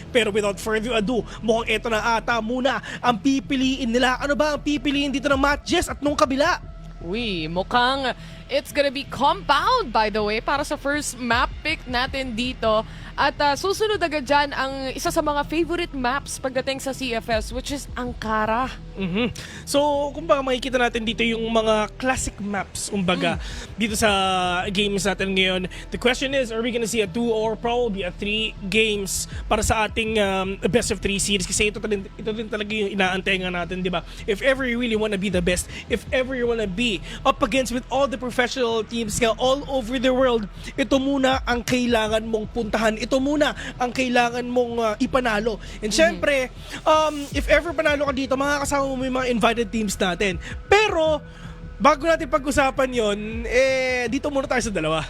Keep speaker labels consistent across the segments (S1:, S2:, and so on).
S1: Pero without further ado, mukhang eto na ata muna ang pipiliin nila. Ano ba ang pipiliin dito ng matches at nung kabila?
S2: Uy, mukhang it's gonna be Compound, by the way, para sa first map pick natin dito. At susunod agad dyan ang isa sa mga favorite maps pagdating sa CFS, which is Ankara.
S1: So, kumbaga makikita natin dito yung mga classic maps, kumbaga, dito sa games natin ngayon. The question is, are we gonna see a 2 or probably a 3 games para sa ating best of 3 series? Kasi ito din talaga yung inaantay nga natin, di ba? If ever you really wanna be the best, if ever you wanna be up against with all the professional teams nga all over the world, ito muna ang kailangan mong puntahan. Ito muna ang kailangan mong ipanalo. And syempre, if ever panalo ka dito, makakasama mo yung mga invited teams natin. Pero, bago natin pag-usapan yon, dito muna tayo sa dalawa.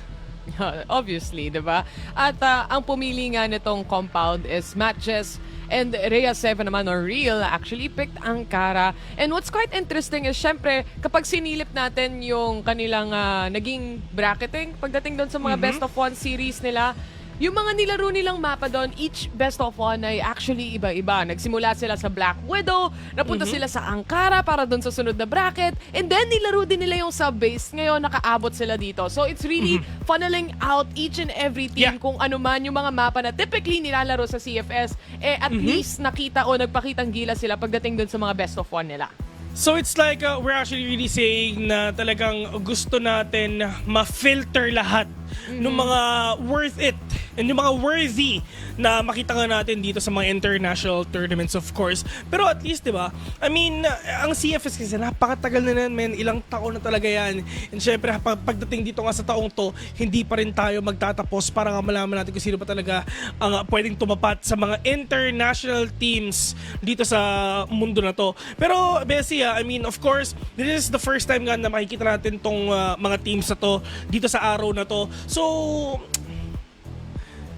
S2: Obviously, di ba? At ang pumili nga nitong Compound is Matches and Rhea 7 naman, or Real, actually picked Ankara. And what's quite interesting is, syempre, kapag sinilip natin yung kanilang naging bracketing, pagdating doon sa mga best of 1 series nila, yung mga nilaro nilang mapa doon, each best of 1 ay actually iba-iba. Nagsimula sila sa Black Widow, napunta sila sa Ankara para doon sa sunod na bracket, and then nilaro din nila yung sub-base. Ngayon, nakaabot sila dito. So it's really funneling out each and every team kung ano man yung mga mapa na typically nilalaro sa CFS, at least nakita o nagpakitang gila sila pagdating doon sa mga best of 1 nila.
S1: So it's like we're actually really saying na talagang gusto natin ma-filter lahat ng mga worth it and yung mga worthy na makita nga natin dito sa mga international tournaments, of course. Pero at least, di ba? I mean, ang CFS kasi napakatagal na yan, men. Ilang taon na talaga yan. And syempre, pagdating dito nga sa taong to, hindi pa rin tayo magtatapos para nga malaman natin kung sino pa talaga ang pwedeng tumapat sa mga international teams dito sa mundo na to. Pero, Bessie, I mean, of course, this is the first time nga na makikita natin tong mga teams na to dito sa araw na to. So,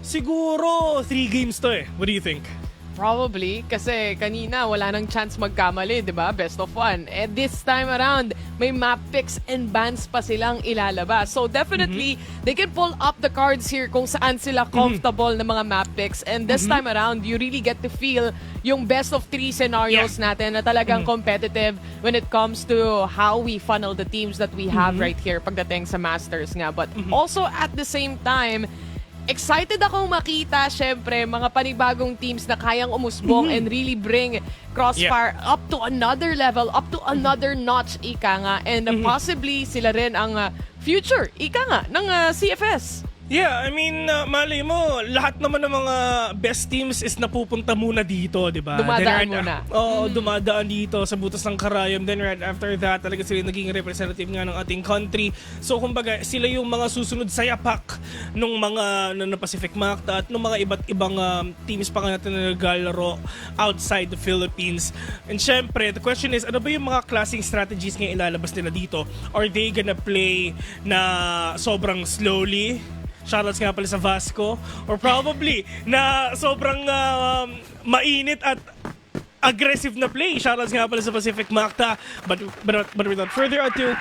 S1: siguro 3 games to eh. What do you think?
S2: Probably, kasi kanina wala nang chance magkamali, di ba? Best of 1. And this time around, may map picks and bans pa silang ilalabas. So definitely, they can pull up the cards here kung saan sila comfortable na mga map picks. And this time around, you really get to feel yung best of 3 scenarios natin na talagang competitive when it comes to how we funnel the teams that we have right here pagdating sa Masters nga. But also at the same time, excited akong makita, syempre, mga panibagong teams na kayang umusbong and really bring Crossfire up to another level, up to another notch, ika nga. And possibly, sila rin ang future, ika nga, ng CFS.
S1: Yeah, I mean, malay mo, lahat naman ng mga best teams is napupunta muna dito, di ba?
S2: Dumadaan muna.
S1: Oo, dumadaan dito sa butas ng karayom. Then right after that, talaga sila naging representative nga ng ating country. So, kumbaga, sila yung mga susunod sa yapak ng mga na Pacific Macta at ng mga iba't ibang teams pa nga natin na naglalaro outside the Philippines. And syempre, the question is, ano ba yung mga klaseng strategies nga ilalabas nila dito? Are they gonna play na sobrang slowly? Shoutouts nga pala sa Vasco. Or probably na sobrang mainit at aggressive na play. Shoutouts nga pala sa Pacific Macta. But without further ado,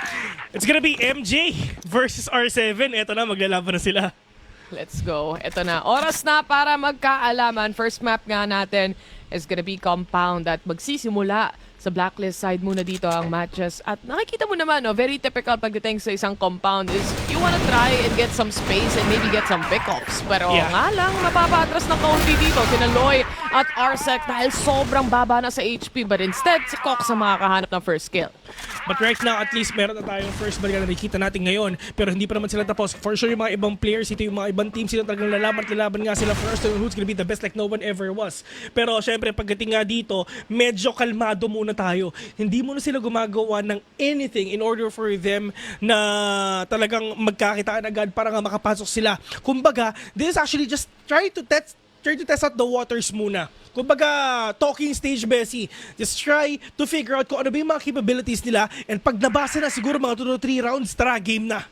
S1: it's gonna be MJ versus R7. Eto na, maglalaban na sila.
S2: Let's go. Ito na. Oras na para magkaalaman. First map nga natin is gonna be Compound at magsisimula sa Blacklist side muna dito ang matches. At nakikita mo naman, no, very typical pagdating sa isang Compound is you wanna try and get some space and maybe get some pickups. Pero nga lang, mapapatras ng kaunti dito sina Loy at Arsec dahil sobrang baba na sa HP. But instead, si Cox ang makakahanap ng first kill.
S1: But right now, at least meron na tayong first balikan na nakikita natin ngayon. Pero hindi pa naman sila tapos. For sure, yung mga ibang players, ito yung mga ibang teams, sila talagang lalaban nga sila first. Who's gonna be the best like no one ever was. Pero syempre, pagdating nga dito, medyo kalmado muna tayo. Hindi muna sila gumagawa ng anything in order for them na talagang magkakitaan agad para nga makapasok sila. Kumbaga, this is actually just try to test out the waters muna. Kumbaga, talking stage, Bessie. Just try to figure out kung ano ba yung mga capabilities nila, and pag nabasa na siguro mga 2 to 3 rounds, tara, game na.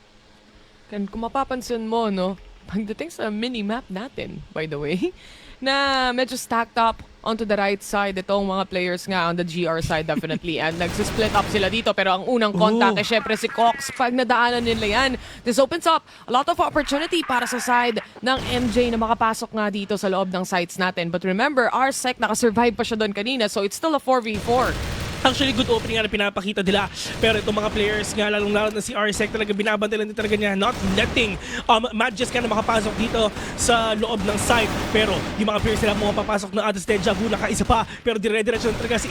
S2: Kung mapapansin mo, no, pagdating sa mini-map natin, by the way, na medyo stacked up onto the right side. Itong mga players nga on the GR side definitely. And nagsisplit up sila dito. Pero ang unang contact syempre si Cox. Pag nadaanan nila yan, this opens up a lot of opportunity para sa side ng MJ na makapasok nga dito sa loob ng sites natin. But remember, Arsec nakasurvive pa siya doon kanina. So it's still a 4v4.
S1: Actually, good opening nga na pinapakita nila. Pero itong mga players nga, lalong-lalo na si Arsec, talaga binabantayan din talaga niya, not letting Madges ka na makapasok dito sa loob ng site. Pero yung mga players nila mga papasok na atas Deja Vu, nakaisa pa. Pero dire-diretso na talaga si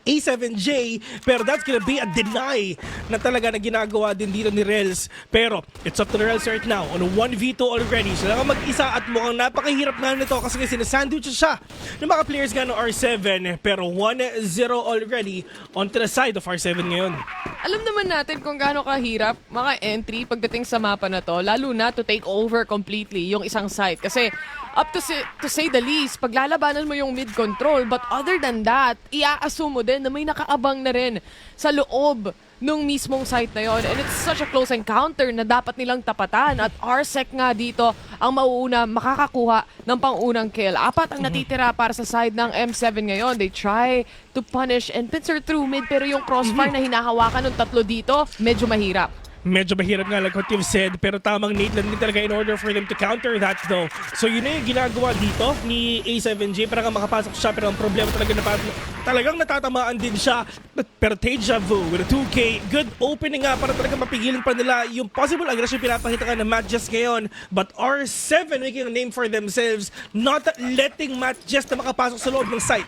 S1: A7J, pero that's gonna be a deny na talaga na ginagawa din dito ni Rels. Pero it's up to the Rels right now on a 1v2 already. Sila nga mag-isa at mukhang napakahirap na nito kasi sinasandwich siya ng mga players nga ng R7. Pero 1-0 already onto the side of R7 ngayon.
S2: Alam naman natin kung gaano kahirap mga entry pagdating sa mapa na to, lalo na to take over completely yung isang site. Kasi up to say the least, paglalabanan mo yung mid control, but other than that, i-assume mo din na may nakaabang na rin sa loob nung mismong site na yon. And it's such a close encounter na dapat nilang tapatan. At Arsec nga dito ang mauuna makakakuha ng pangunang kill. 4 ang natitira para sa side ng M7 ngayon. They try to punish and pincer through mid, pero yung crossfire na hinahawakan ng 3 dito, medyo mahirap.
S1: Medyo mahirap nga like what you've said, pero tamang need lang din talaga in order for them to counter that though. So yun na yung ginagawa dito ni A7J para nga makapasok siya, pero ang problema talaga na talagang natatamaan din siya. Pero Deja Vu with a 2K, good opening nga para talaga mapigilan pa nila yung possible aggression pinapakita ka ng Madges ngayon. But R7 making a name for themselves, not letting Madges na makapasok sa loob ng site.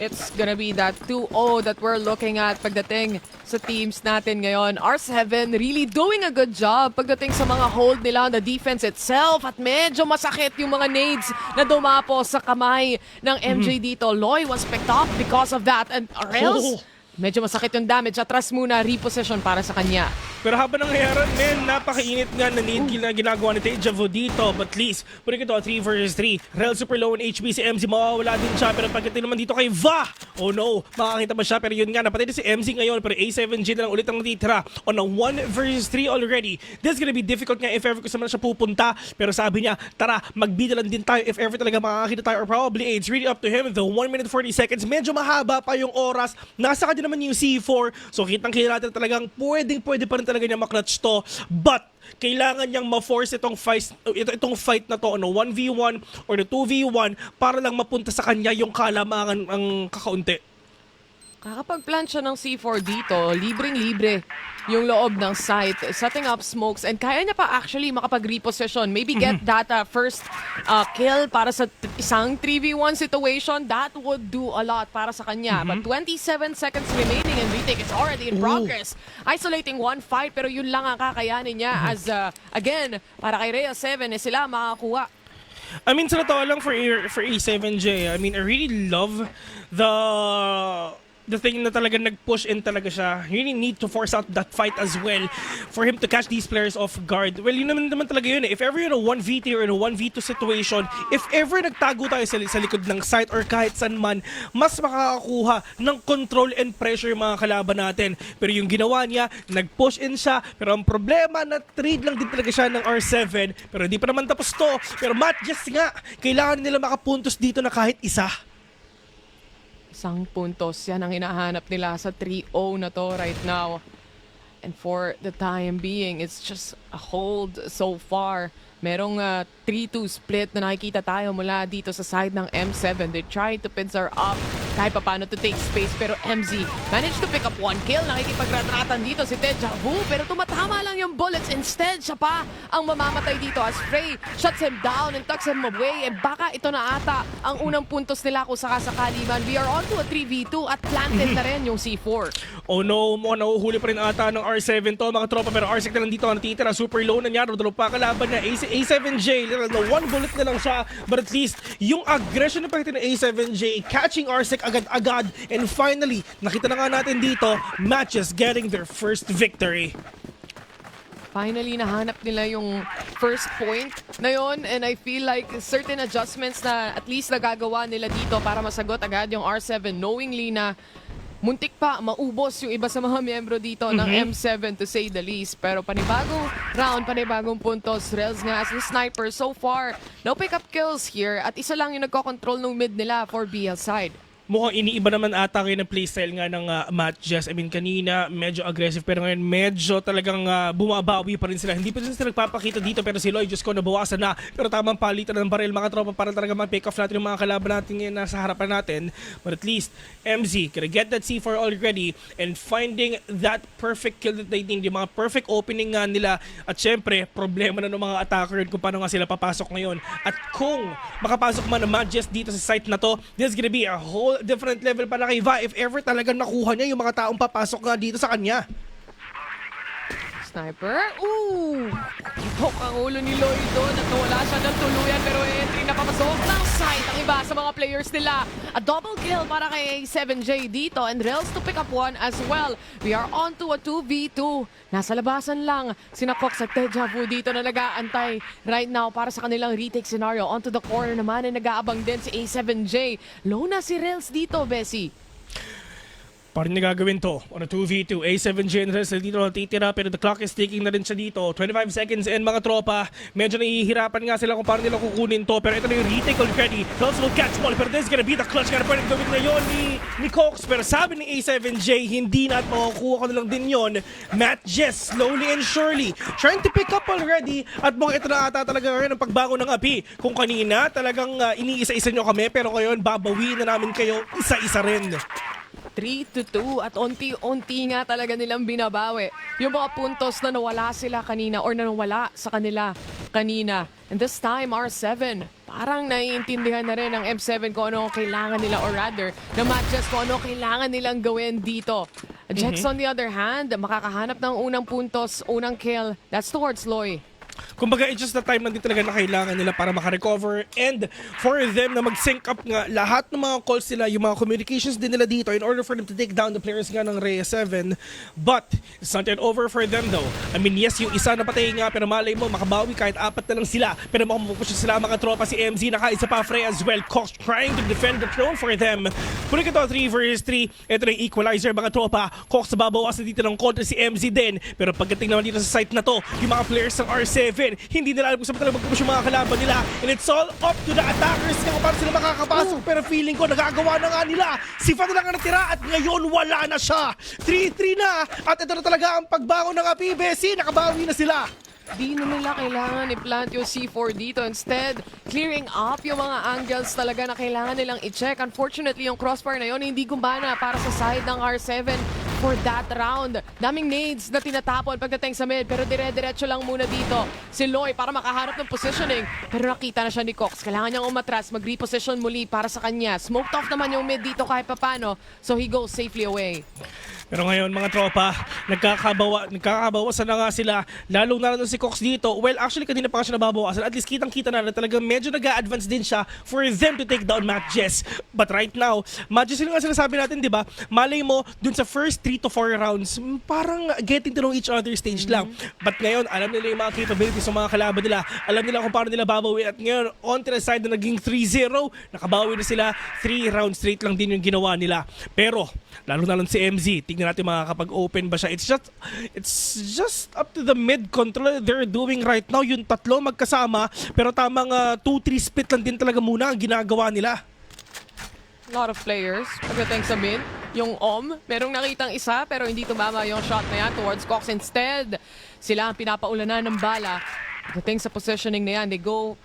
S2: It's gonna be that 2-0 that we're looking at pagdating sa teams natin ngayon. R7 really doing a good job pagdating sa mga hold nila on the defense itself, at medyo masakit yung mga nades na dumapo sa kamay ng MJ dito. Loy was picked up because of that, and or else medyo masakit yung damage. Atras muna, repossession para sa kanya.
S1: Pero habang nangyayari, napakainit nga na need kill na ginagawa ni Deja Vu dito. But at least, pwede ito 3 versus 3. Rel super low on HP, si MZ mawawala din siya. Pero pagdating naman dito kay Va, oh no, makakita ba siya? Pero yun nga, napatay din si MZ ngayon. Pero A7J na lang ulit ang natitira on a 1 versus 3 already. This is gonna be difficult nga if ever gusto man siya pupunta. Pero sabi niya, tara, magbida lang din tayo if ever talaga makakita tayo. Or probably it's really up to him. The 1 minute 40 seconds, medyo mahaba pa yung oras. Nasa kanya naman yung C4. So kitang-kita natin talagang pwede pa rin talaga niya maklatch to. But kailangan niyang ma-force itong fight na to, ano, 1v1 or the 2v1 para lang mapunta sa kanya yung kalamangan ang kakaunti.
S2: Kakapag-plant siya ng C4 dito, libreng-libre yung loob ng site, setting up smokes, and kaya niya pa actually makapag-repossession. Maybe get that first kill para sa isang 3v1 situation. That would do a lot para sa kanya. But 27 seconds remaining and retake is already in progress. Isolating one fight, pero yun lang ang kakayanin niya as, again, para kay Rhea 7, sila makakuha.
S1: I mean, sa totoo lang for A7J, I mean, I really love the thing na talaga nag-push in talaga siya. You really need to force out that fight as well for him to catch these players off guard. Well, yun naman talaga yun eh. If ever you're in a 1v3 or in a 1v2 situation, if ever nagtago tayo sa likod ng site or kahit saan man, mas makakakuha ng control and pressure yung mga kalaban natin. Pero yung ginawa niya, nag-push in siya. Pero ang problema, na-trade lang din talaga siya ng R7. Pero hindi pa naman tapos to. Pero Madges nga, kailangan nila makapuntos dito na kahit isa.
S2: Isang puntos, yan ang hinahanap nila sa 3-0 na to right now. And for the time being, it's just a hold so far. Merong 3-2 split na nakikita tayo mula dito sa side ng M7. They tried to pincer up kahit pa paano to take space, pero MZ managed to pick up 1 kill. Nakikipagrat-ratan dito si Deja Vu, pero tumatama lang yung bullets. Instead, siya pa ang mamamatay dito as Frey shuts him down and tucks him away. And baka ito na ata ang unang puntos nila kung sakasakali man. We are on to a 3v2 at planted na rin yung C4.
S1: Oh no, nahuhuli pa rin ata ng R7 to mga tropa, pero R6 na lang dito ang natitira. Super low na niya, rodolo pa kalaban na A7J. Na 1 bullet na lang siya, but at least yung aggression na pakita ng A7J catching R6 agad-agad, and finally nakita na nga natin dito, Madges getting their first victory.
S2: Finally, nahanap nila yung first point na yon, and I feel like certain adjustments na at least nagagawa nila dito para masagot agad yung R7, knowingly na muntik pa maubos yung iba sa mga miyembro dito ng M7 to say the least. Pero panibagong round, panibagong puntos. Rels nga as the sniper so far. No pick-up kills here at isa lang yung nagko-control ng mid nila for BL side.
S1: Mukhang iniiba naman ata kayo ng playstyle nga ng Matt Jess. I mean, kanina medyo aggressive pero ngayon medyo talagang bumabawi pa rin sila. Hindi pa rin sila nagpapakita dito pero si Loy, Diyos ko, nabawasan na. Pero tamang palitan ng baril, mga tropa, para talaga mag-pick off natin yung mga kalaban natin ngayon nasa harapan natin. But at least, MZ, gonna get that C4 already and finding that perfect kill that they need, yung mga perfect opening nga nila. At syempre, problema na ng mga attacker yun kung paano nga sila papasok ngayon. At kung makapasok man ng Matt Jess dito sa site na to, this is gonna be a whole different level para kay Va if ever talagang nakuha niya yung mga taong papasok nga dito sa kanya.
S2: Sniper. Ooh! Hok ang ulo ni Lloyd doon at nawala siya ng tuluyan pero entry na papasok ng site ang iba sa mga players nila. A double kill para kay 7J dito and Rels to pick up one as well. We are on to a 2v2. Nasa labasan lang sina Cox at Deja Vu dito na nag-aantay right now para sa kanilang retake scenario. Onto the corner naman ay nag-aabang din si A7J. Low na si Rels dito, Bessie.
S1: Parang niya gagawin to on a 2v2. A7J and Rels dito natitira pero the clock is ticking na rin siya dito. 25 seconds and mga tropa. Medyo nahihirapan nga sila kung paano nila kukunin to. Pero ito na yung retake already. Rels will catch ball pero this is gonna be the clutch nga na pwedeng gawin ngayon ni Cox. Pero sabi ni A7J, hindi na at makukuha ko na lang din yon. Matt Jess, slowly and surely, trying to pick up already. At mukhang ito na ata talaga ngayon ang pagbago ng api. Kung kanina talagang iniisa-isa nyo kami pero ngayon babawiin na namin kayo isa-isa rin.
S2: 3-2 at unti-unti nga talaga nilang binabawi yung mga puntos na nawala sila kanina or na nawala sa kanila kanina. And this time, R7, parang naiintindihan na rin ng M7 kung ano kailangan nila or rather, na matches kung ano kailangan nilang gawin dito. Jex on the other hand, makakahanap ng unang puntos, unang kill. That's towards Loy.
S1: Kumbaga, it's just the time lang din talaga na kailangan nila para makarecover and for them na mag-sync up nga lahat ng mga calls nila, yung mga communications din nila dito in order for them to take down the players nga ng Reyes 7. But, it's not yet over for them though. I mean, yes, yung isa na patay nga, pero malay mo, makabawi kahit apat na lang sila. Pero makamupush sila mga tropa, si MZ, nakaisa pa Frey as well. Cox trying to defend the throne for them. Kunin ito, 3 versus 3. Ito na yung equalizer, mga tropa. Cox babawasan dito ng kontra si MZ din. Pero pagdating naman dito sa site na to, yung mga players ng R7, hindi nila alam kung saan talaga magpupush yung mga kalaban nila. And it's all up to the attackers nga kung paano sila makakapasok. Pero feeling ko nagagawa na nga nila. Si Fa na lang ang natira at ngayon wala na siya. 3-3 na at ito na talaga ang pagbangon ng api. Bessie, nakabawi na sila.
S2: Di na nila kailangan i-plant yung C4 dito. Instead, clearing up yung mga angles talaga na kailangan nilang i-check. Unfortunately, yung crossfire na yun hindi gumana para sa side ng R7 for that round. Daming nades na tinatapon pagdating sa mid pero dire-diretso lang muna dito si Loy para makaharap ng positioning. Pero nakita na siya ni Cox. Kailangan niyang umatras, mag-reposition muli para sa kanya. Smoked off naman yung mid dito kahit papano. So he goes safely away.
S1: Pero ngayon mga tropa, nagkakabawasan na nga sila. Lalong na si Cox dito. Well, actually kanina pa siya nababawasan. At least kitang-kita na talagang medyo nag-a-advance din siya for them to take down Matt Jess. But right now, Matt Jess yung nga sinasabi natin, di ba? Malay mo, dun sa first 3 to 4 rounds, parang getting to know each other stage lang. But ngayon, alam nila yung mga capabilities ng mga kalaban nila. Alam nila kung paano nila babawin. At ngayon, on to the side na naging 3-0, nakabawi na sila. 3 rounds straight lang din yung ginawa nila. Pero, lalo na lang si MZ, tingnan natin makakapag-open ba siya. It's just up to the mid control they're doing right now. Yung tatlo magkasama, pero tamang 2-3 split lang din talaga muna ang ginagawa nila.
S2: A lot of players pagdating sa mid. Yung merong nakitang isa pero hindi tumama yung shot na yan towards Cox. Instead, sila ang pinapaulanan ng bala. Pagdating sa positioning na yan, they go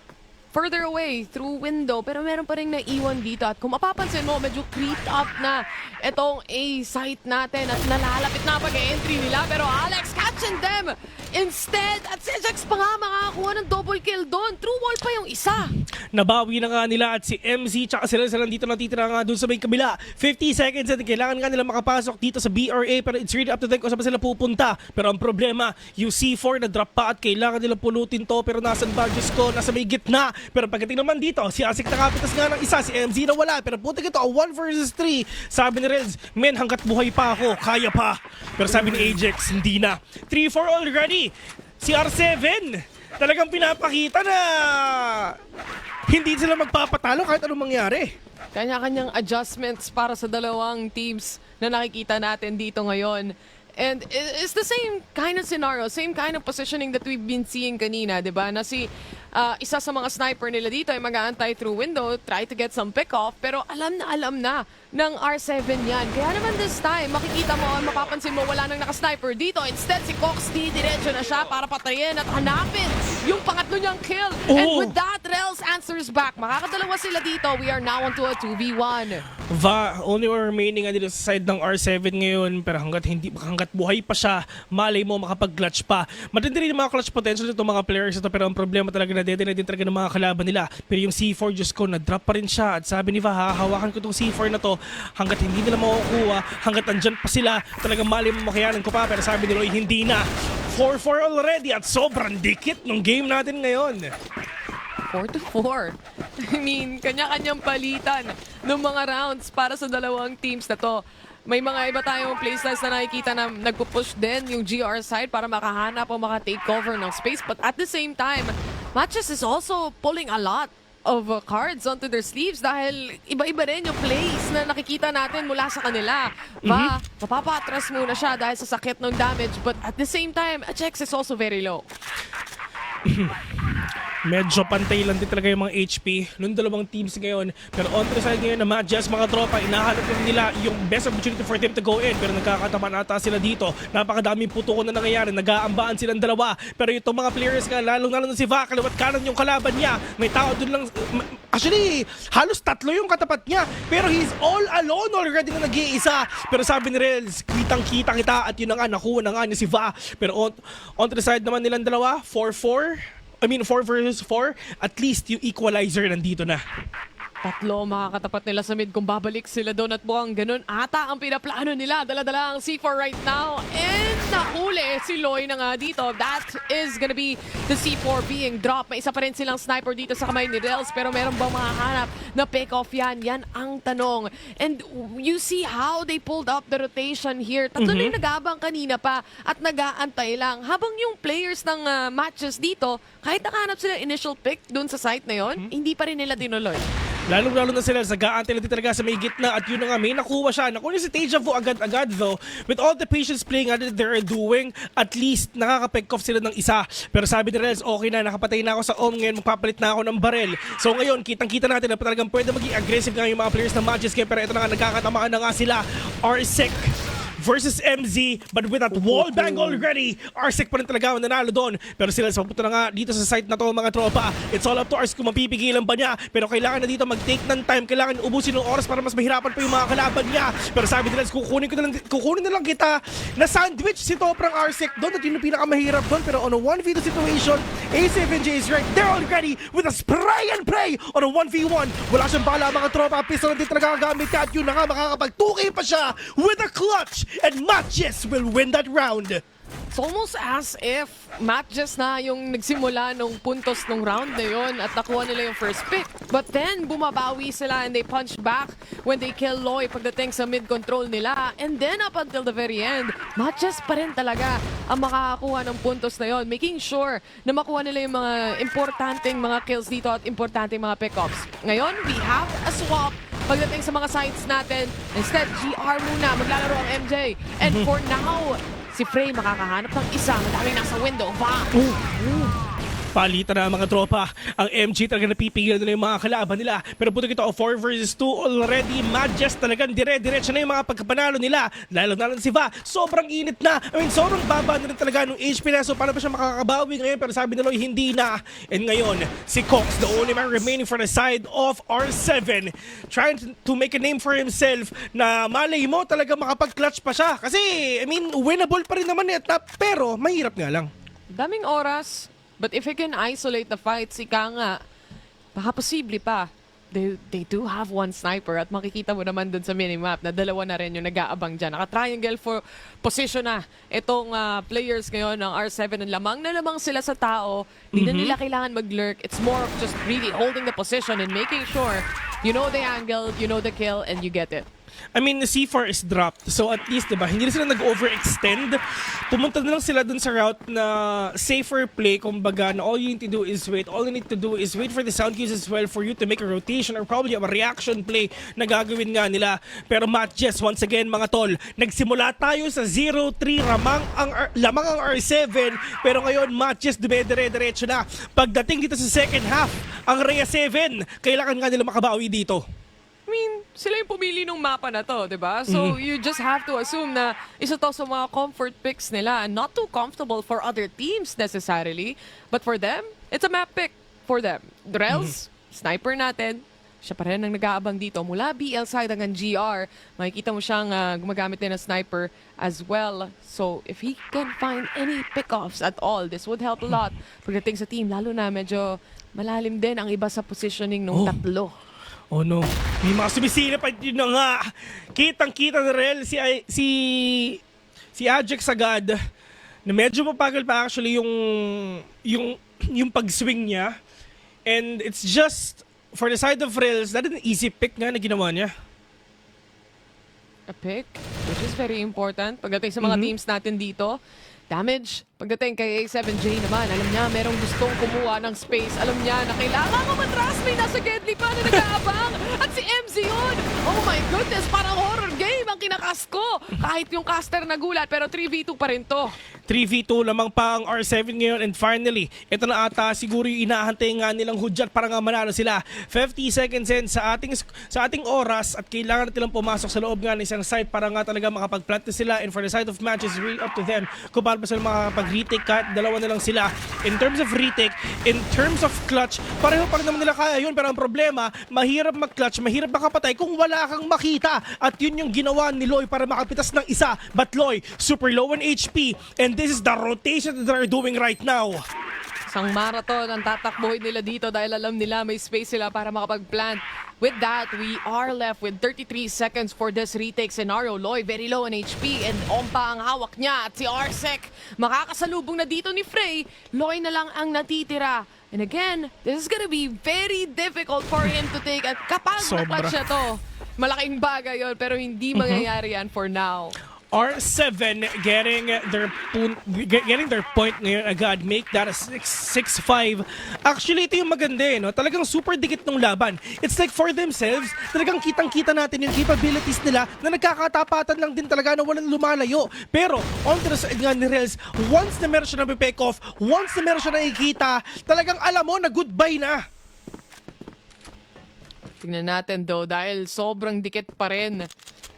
S2: further away through window pero meron pa rin naiwan dito at kung mapapansin mo medyo creeped up na itong A-site natin at nalalapit na pag-entry nila pero Alex catching them instead at si Jax pa nga makakakuha ng double kill doon. True wall pa yung isa.
S1: Nabawi na nga nila at si MZ tsaka sila dito natitira nga doon sa may kabila. 50 seconds at kailangan nga nila makapasok dito sa BRA pero it's really up to them kung saan sila pupunta. Pero ang problema, yung C4 na drop pa at kailangan nila pulutin to pero nasan badges ko, nasa may gitna. Pero pagdating naman dito, si Asik nakapitas nga ng isa, si MZ na wala. Pero puti ito, 1 versus 3. Sabi ni Reds, men hanggat buhay pa ako, kaya pa. Pero sabi ni Ajax, hindi na. 3-4 already. Si R7, talagang pinapakita na hindi sila magpapatalo kahit anong mangyari.
S2: Kanya-kanyang adjustments para sa dalawang teams na nakikita natin dito ngayon. And it's the same kind of scenario, same kind of positioning that we've been seeing kanina, di ba? Na si isa sa mga sniper nila dito ay mag-aantay through window, try to get some pick-off, pero alam na ng R7 yan. Kaya naman this time, makikita mo, mapapansin mo, wala nang naka-sniper dito. Instead, si Cox D, diretso na siya para patayin at hanapin yung pangatlo niyang kill. And with that, Rels answers back. Makakadalawa sila dito. We are now onto a 2v1.
S1: Va, only remaining dito sa side ng R7 ngayon, pero hanggat buhay pa siya, malay mo makapag-clutch pa. Matindi rin yung mga clutch potential nito mga players ito, pero ang problema talaga na din talaga ng mga kalaban nila. Pero yung C4, Diyos ko, na-drop pa rin siya. At sabi ni Va, hahawakan ko itong C4 na to hanggat hindi nila makukuha, hanggat andyan pa sila, talagang malay mo makayanan ko pa. Pero sabi ni Roy, hindi na. 4-4 already at sobrang dikit ng game natin ngayon.
S2: 4-4. I mean, kanya-kanyang palitan ng mga rounds para sa dalawang teams na to. May mga iba tayong playstyles na nakikita na nagpo-push din yung GR side para makahanap o maka-take cover ng space. But at the same time, Matches is also pulling a lot of cards onto their sleeves dahil iba-iba rin yung plays na nakikita natin mula sa kanila. Mapapatras muna siya dahil sa sakit ng damage, but at the same time, Ajax is also very low.
S1: Medyo pantay lang din talaga yung mga HP nung dalawang teams ngayon. Pero on the side ngayon na Matches, mga tropa, inahanap lang nila yung best opportunity for them to go in. Pero nagkakataman ata sila dito. Napakadaming putukon na nangyayari. Nag-aambaan silang dalawa. Pero itong mga players nga, lalong-lalong si Va, kaliwat kanan yung kalaban niya. May tao dun lang. Actually, halos 3 yung katapat niya. Pero he's all alone already na nag-iisa. Pero sabi ni Rels, kitang-kita kita at yun na nga, nakuha na nga niya si Va. Pero on the side naman nilang dalawa, 4 versus 4, at least yung equalizer nandito na.
S2: Tatlo makakatapat nila sa mid kung babalik sila doon at mukhang ganun ata ang pinaplano nila. Dala-dala ang C4 right now. And nahuli si Loy na nga dito. That is gonna be the C4 being dropped. May isa pa rin silang sniper dito sa kamay ni Rels, pero meron bang makahanap na pick-off yan? Yan ang tanong. And you see how they pulled up the rotation here. Tatlo na yung nag-aabang kanina pa at nag-aantay lang. Habang yung players ng Matches dito, kahit nakahanap sila initial pick doon sa site na yon, hindi pa rin nila dinuloy.
S1: Lalo na sila, nag-aantay lang din talaga sa may gitna at yun na nga, may nakuha siya. Nakuha si Deja Vu agad-agad though. With all the patience playing that they're doing, at least nakaka-pick off sila ng isa. Pero sabi ni Rels, okay na, nakapatay na ako sa Om ngayon, magpapalit na ako ng barel. So ngayon, kitang-kita natin na talagang pwede maging aggressive nga yung mga players ng Matches. Pero ito na nga, nagkakatamaan na nga sila. Arsec versus MZ, but with that wall bang already, Arsec pa rin talaga ang nanalo doon. Pero sila sa papunta na nga dito sa site na to mga tropa. It's all up to Arsec kung mapipigilan ba niya. Pero kailangan na dito mag-take ng time. Kailangan ubusin ng oras para mas mahirapan pa yung mga kalaban niya. Pero sabi nila, kukunin na lang kita na sandwich si Toprang Arsec doon at yun yung pinakamahirap doon. Pero on a 1v2 situation, A7J is right there already with a spray and pray on a 1v1. Wala siyang bala mga tropa. Pistol na din talaga ang gamit ka at yun na nga, makakapag-2K pa siya with a clutch. And Matches will win that round.
S2: It's almost as if Matches na yung nagsimula nung puntos nung round na yon at nakuha nila yung first pick. But then, bumabawi sila and they punch back when they kill Loy pagdating sa mid-control nila. And then, up until the very end, Matches pa rin talaga ang makakakuha ng puntos na yon, making sure na makuha nila yung mga importanteng mga kills dito at importanteng mga pick-ups. Ngayon, we have a swap pagdating sa mga sides natin. Instead, GR muna, maglalaro ang MJ. And for now, si Frey makakahanap ng isa. Madaming nasa window.
S1: Palitan na mga tropa. Ang MG talaga napipigil nila yung mga kalaban nila. Pero puto ito, 4 versus 2 already. Matches talagang dire-diretso na yung mga pagkapanalo nila. Lalo na si Va. Sobrang init na. Sobrang baba na rin talaga nung HP na. So paano pa siya makakabawi ngayon? Pero sabi nila, hindi na. And ngayon, si Cox, the only man remaining for the side of R7, trying to make a name for himself na malay mo talaga makapag-clutch pa siya. Kasi, winnable pa rin naman pero mahirap nga lang.
S2: Daming oras. But if you can isolate the fights, ika nga, baka posible pa. They do have one sniper at makikita mo naman dun sa minimap na dalawa na rin yung nag-aabang dyan. Naka-triangle for position na itong players ngayon ng R7. Lamang na lamang sila sa tao. Hindi na nila kailangan mag-lurk. It's more of just really holding the position and making sure you know the angle, you know the kill, and you get it.
S1: I mean, C4 is dropped. So at least, diba, hindi na sila nag-overextend. Pumunta na lang sila dun sa route na safer play. Kumbaga, na all you need to do is wait. All you need to do is wait for the sound cues as well for you to make a rotation or probably a reaction play na gagawin nga nila. Pero matches, once again, mga tol, nagsimula tayo sa 0-3, lamang ang R7. Pero ngayon, matches, dumedire-diretso na. Pagdating dito sa second half, ang Rhea 7, kailangan nga nila makabawi dito.
S2: I mean, sila yung pumili ng mapa na to, di ba? So, you just have to assume na isa to sa mga comfort picks nila and not too comfortable for other teams necessarily. But for them, it's a map pick for them. Drells, sniper natin, siya pa rin ang nag-aabang dito. Mula BL side hanggang GR, makikita mo siyang gumagamit din ng sniper as well. So, if he can find any pick-offs at all, this would help a lot pagdating sa team. Lalo na medyo malalim din ang iba sa positioning ng tatlo.
S1: Oh no, may mga sumisilip at yun na nga. Kitang-kita na Rel si Ajax agad na medyo mapagal pa actually yung pag-swing niya. And it's just for the side of Rels, that is an easy pick nga na ginawa niya.
S2: A pick, which is very important pagdating sa mga teams natin dito. Damage. Pagdating kay A7J naman, alam niya merong gustong kumuha ng space. Alam niya na kailangan mamatras. May nasa Gedli pa na nag-aabang. At si MZ yun. Oh my goodness, parang horror game ang kinakas ko. Kahit yung caster nagulat, pero 3v2 pa rin to.
S1: 3v2 lamang pa ang R7 ngayon and finally, ito na ata siguro yung inahantay nga nilang hudyat para nga manalo sila. 50 seconds in sa ating oras at kailangan nilang pumasok sa loob nga ng isang site para nga talaga makapag-plant na sila and for the side of matches, really up to them kung paano ba sila makapag-retake kahit dalawa na lang sila. In terms of retake, in terms of clutch, pareho pa rin naman nila kaya yun pero ang problema, mahirap mag-clutch, mahirap makapatay kung wala kang makita at yun yung ginawa ni Loy para makapitas ng isa. But Loy, super low in HP and this is the rotation that they're doing right now.
S2: Isang marathon ang tatakbuhin nila dito dahil alam nila may space sila para makapag-plant. With that, we are left with 33 seconds for this retake scenario. Loy, very low on HP and Ompa ang hawak niya at si Arsec makakasalubong na dito ni Frey. Loy na lang ang natitira. And again, this is gonna be very difficult for him to take at kapag na-clutch siya to. Malaking bagay yun pero hindi mangyayari yan for now.
S1: R7 getting their point ngayon agad, make that a 6-5. Actually, ito yung maganda no? Talagang super dikit ng laban. It's like for themselves, talagang kitang-kita natin yung capabilities nila na nagkakatapatan lang din talaga na walang lumalayo. Pero, on to the side nga ni Rels, once na meron siya na pick off, once na meron siya nakikita, talagang alam mo na goodbye na.
S2: Tingnan natin though, dahil sobrang dikit pa rin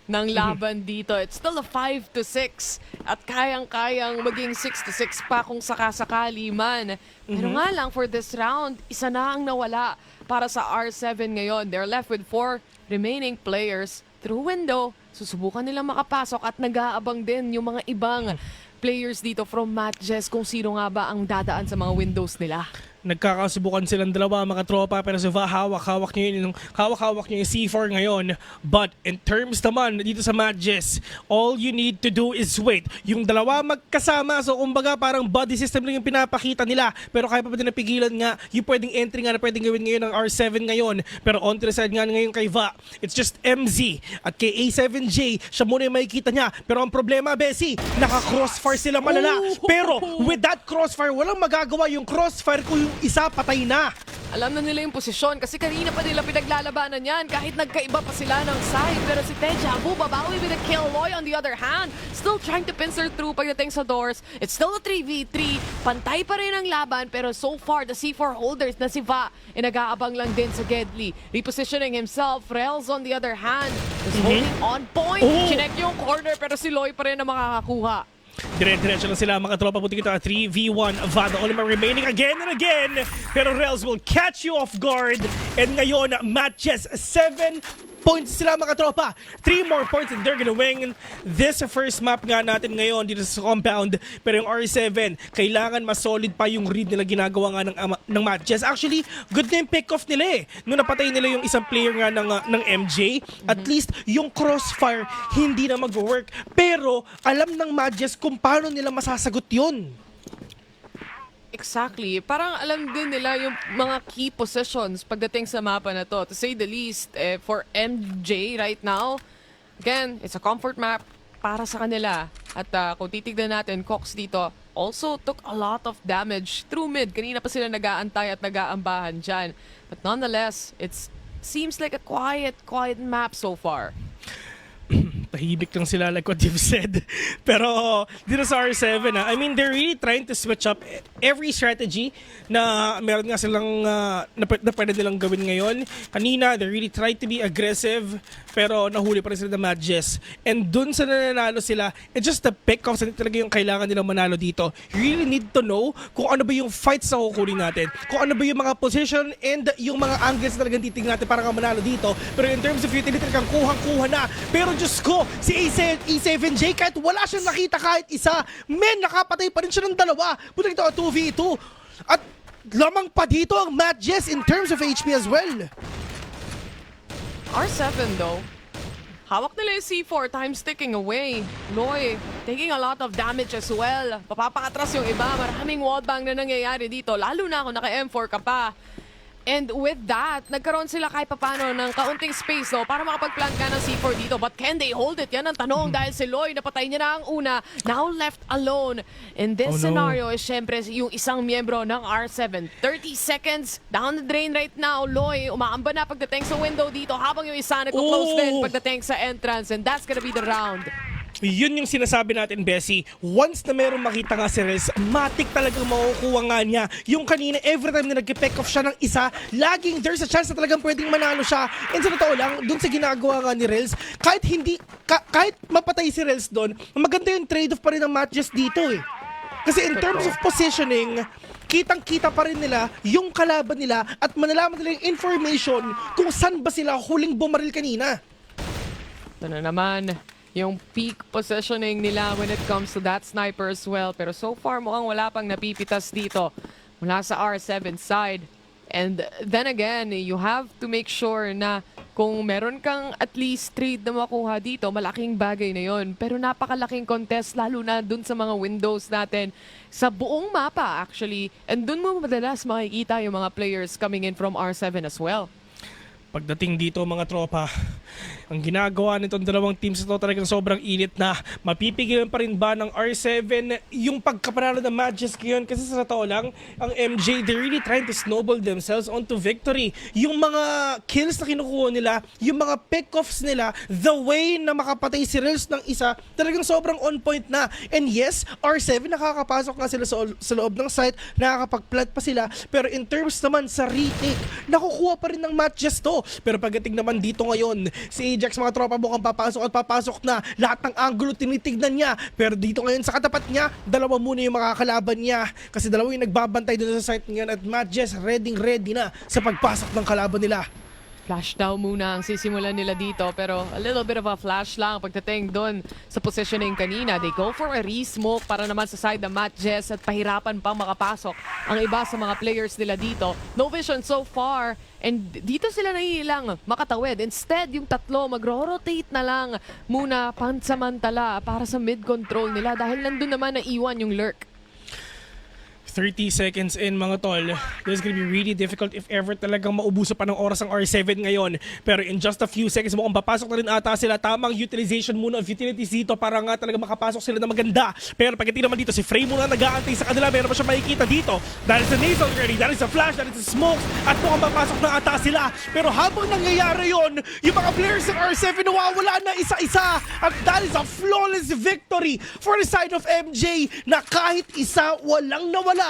S2: ng laban dito. It's still a 5-6 at kayang-kayang maging 6-6 pa kung sakasakali man. Pero nga lang for this round, isa na ang nawala para sa R7 ngayon. They're left with 4 remaining players through window. Susubukan nilang makapasok at nag-aabang din yung mga ibang players dito from matches kung sino nga ba ang dadaan sa mga windows nila.
S1: Nagkakasubukan silang dalawa mga tropa pero si Va hawak-hawak niya yung C4 ngayon. But in terms naman dito sa matches, all you need to do is wait. Yung dalawa magkasama, so kumbaga parang body system lang yung pinapakita nila. Pero kaya pa ba din napigilan nga yung pwedeng entry nga na pwedeng gawin ngayon ng R7 ngayon. Pero on to the side nga ngayon kay Va, it's just MZ at kay A7J, siya muna yung makikita niya. Pero ang problema, Bessie, naka-crossfire sila malala. Pero with that crossfire, walang magagawa yung crossfire kung yung isa patay na.
S2: Alam na nila yung posisyon kasi kanina pa nila pinaglalabanan yan kahit nagkaiba pa sila ng side. Pero si Tejabu babawi with a kill. Loy on the other hand, still trying to pincer through pagdating sa doors. It's still a 3v3. Pantay pa rin ang laban pero so far the C4 holders na si Va nag-aabang lang din sa Gedli. Repositioning himself. Rels on the other hand is holding on point. Chinek yung corner pero si Loy pa rin na makakakuha.
S1: Dire-diretso lang sila mga tropa. Puti kita 3v1. Vada only remaining again and again. Pero Rels will catch you off guard. And ngayon, matches 7 points sila mga tropa. 3 more points and they're gonna win this first map nga natin ngayon dito sa compound. Pero yung R7, kailangan mas solid pa yung read nila ginagawa nga ng matches. Actually, good na yung pick-off nila eh. Nung napatay nila yung isang player nga ng MJ, at least yung crossfire hindi na mag-work. Pero alam ng matches kung paano nila masasagot yun.
S2: Exactly. Parang alam din nila yung mga key positions pagdating sa mapa na to. To say the least, for MJ right now, Again, it's a comfort map para sa kanila. At kung titignan natin, Cox dito also took a lot of damage through mid. Kanina pa sila nag-aantay at nag-aambahan dyan. But nonetheless, it seems like a quiet map so far.
S1: Tahimik lang sila like what you've said. Pero dito sa R7, I mean, they're really trying to switch up every strategy na meron nga silang na pwede nilang gawin ngayon. Kanina, they really tried to be aggressive pero nahuli pa rin sila ng matches. And dun sa nananalo sila, it's just the pick-offs na talaga yung kailangan nilang manalo dito. You really need to know kung ano ba yung fights na kukunin natin. Kung ano ba yung mga position and yung mga angles na talagang titignan natin para nga manalo dito. Pero in terms of utility, talagang kuhang-kuha na. Pero Diyos ko, si A7J kahit wala siyang nakita kahit isa, nakapatay pa rin siya ng dalawa. Buti ito 2v2. At lamang pa dito ang matches in terms of HP as well.
S2: R7 though, hawak nila yung C4, time's ticking away. Loy, taking a lot of damage as well. Papapakatras yung iba, maraming wallbang na nangyayari dito, lalo na kung naka-M4 ka pa. And with that, nagkaroon sila kahit papano ng kaunting space para makapag-plant ka ng C4 dito. But can they hold it? Yan ang tanong dahil si Loy, napatay niya na ang una, now left alone. In this scenario is syempre yung isang miyembro ng R7. 30 seconds, down the drain right now. Loy, umaamba na pagdating sa window dito habang yung isa nagko-close din pagdating sa entrance. And that's gonna be the round.
S1: Yun yung sinasabi natin, Bessie. Once na meron makita nga si Rels, matik talagang makukuha nga niya. Yung kanina, every time na nag-pick off siya ng isa, laging there's a chance na talagang pwedeng manalo siya. And sa totoo lang, dun sa ginagawa nga ni Rels, kahit mapatay si Rels dun, maganda yung trade-off pa rin ng matches dito eh. Kasi in terms of positioning, kitang-kita pa rin nila yung kalaban nila at manalaman nila yung information kung saan ba sila huling bumaril kanina.
S2: Ito na naman yung peak positioning nila when it comes to that sniper as well. Pero so far mukhang wala pang napipitas dito mula sa R7 side. And then again, you have to make sure na kung meron kang at least trade na makuha dito, malaking bagay na yon. Pero napakalaking contest, lalo na dun sa mga windows natin sa buong mapa actually. And dun mo madalas makikita yung mga players coming in from R7 as well.
S1: Pagdating dito mga tropa, ang ginagawa nitong dalawang teams ito talagang sobrang init na. Mapipigilan pa rin ba ng R7 yung pagkapanalo ng matches ngayon? Kasi sa totoo lang, ang MJ, they're really trying to snowball themselves onto victory. Yung mga kills na kinukuha nila, yung mga pick-offs nila, the way na makapatay si Rels ng isa, talagang sobrang on point na. And yes, R7 nakakapasok nga sila sa loob ng site, nakakapag-plant pa sila. Pero in terms naman sa retake, nakukuha pa rin ng matches to. Pero pagdating naman dito ngayon, si Ajax mga tropa mukhang papasok at papasok na. Lahat ng angulo tinitignan niya. Pero dito ngayon sa katapat niya, dalawa muna yung makakalaban niya. Kasi dalawa yung nagbabantay doon sa site ngayon at matches ready na sa pagpasok ng kalaban nila.
S2: Flash down muna ang sisimulan nila dito, pero a little bit of a flash lang pagdating doon sa positioning kanina. They go for a re-smoke para naman sa side ng matches at pahirapan pang makapasok ang iba sa mga players nila dito. No vision so far, and dito sila nahihilang makatawid. Instead, yung tatlo magro-rotate na lang muna pansamantala para sa mid-control nila dahil nandun naman na iwan yung lurk.
S1: 30 seconds in mga tol. This is gonna be really difficult if ever talagang maubuso pa ng oras ang R7 ngayon. Pero in just a few seconds, mukhang papasok na rin ata sila. Tamang utilization muna of utilities dito para nga talaga makapasok sila na maganda. Pero pagdating naman dito, si Frey muna nag-aantay sa kanila. Meron pa siya makikita dito. Dahil sa nasal ready, dahil sa flash, dahil sa smokes, at mukhang papasok na ata sila. Pero habang nangyayari yon, yung mga players ng R7 nawawala na isa-isa. At that is a flawless victory for the side of MJ na kahit isa walang nawala.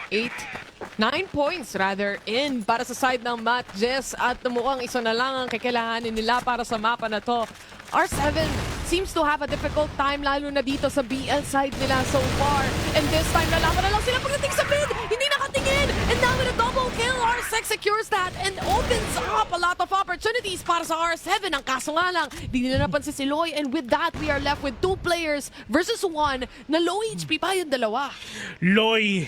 S2: 9 points rather in para sa side ng Matches at mukhang isa na lang ang kailanganin nila para sa mapa na to. R7 seems to have a difficult time lalo na dito sa BL side nila so far. And this time nalaman na lang sila pagdating sa mid. Hindi nakatingin. And now with a double kill, R6 secures that and opens up a lot of opportunities para sa R7. Ang kaso nga lang, di nila napansin si Loy. And with that, we are left with 2 players versus 1 na low HP pa yung dalawa.
S1: Loy,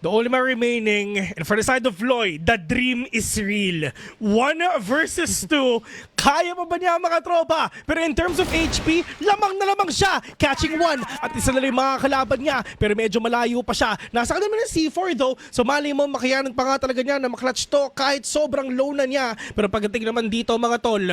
S1: the only man remaining, and for the side of Loy, the dream is real. 1 versus 2. Kaya pa ba niya mga tropa? Pero in terms of HP, lamang na lamang siya. Catching 1 at isa na lang yung mga kalaban niya. Pero medyo malayo pa siya. Nasa kanila ng C4 though. So mali mo makayanan pa nga talaga niya na maklatch to kahit sobrang low na niya. Pero pagdating naman dito mga tol,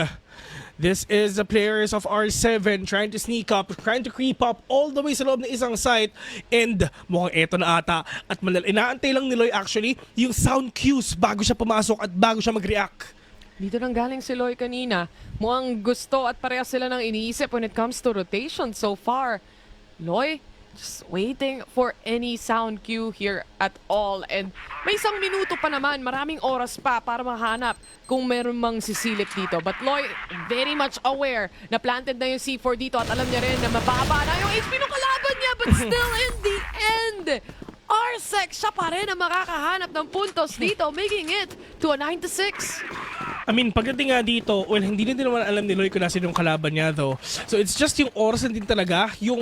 S1: This is the players of R7 trying to sneak up, trying to creep up all the way sa loob ng isang site. And mukhang eto na ata. At inaantay lang ni Loy actually yung sound cues bago siya pumasok at bago siya mag-react.
S2: Dito nang galing si Loy kanina. Mukhang gusto at parehas sila ng iniisip when it comes to rotation so far. Loy, just waiting for any sound cue here at all. And may isang minuto pa naman, maraming oras pa para mahanap kung meron mang sisilip dito. But Loy, very much aware na planted na yung C4 dito at alam niya rin na mababa na yung HP ng kalaban niya. But still in the end, Arsec siya pa rin ang makakahanap ng puntos dito, making it to a 9-6.
S1: I mean, pagdating nga dito, well, hindi din naman alam ni Loy kung nasa yung kalaban niya though. So it's just yung oras din talaga yung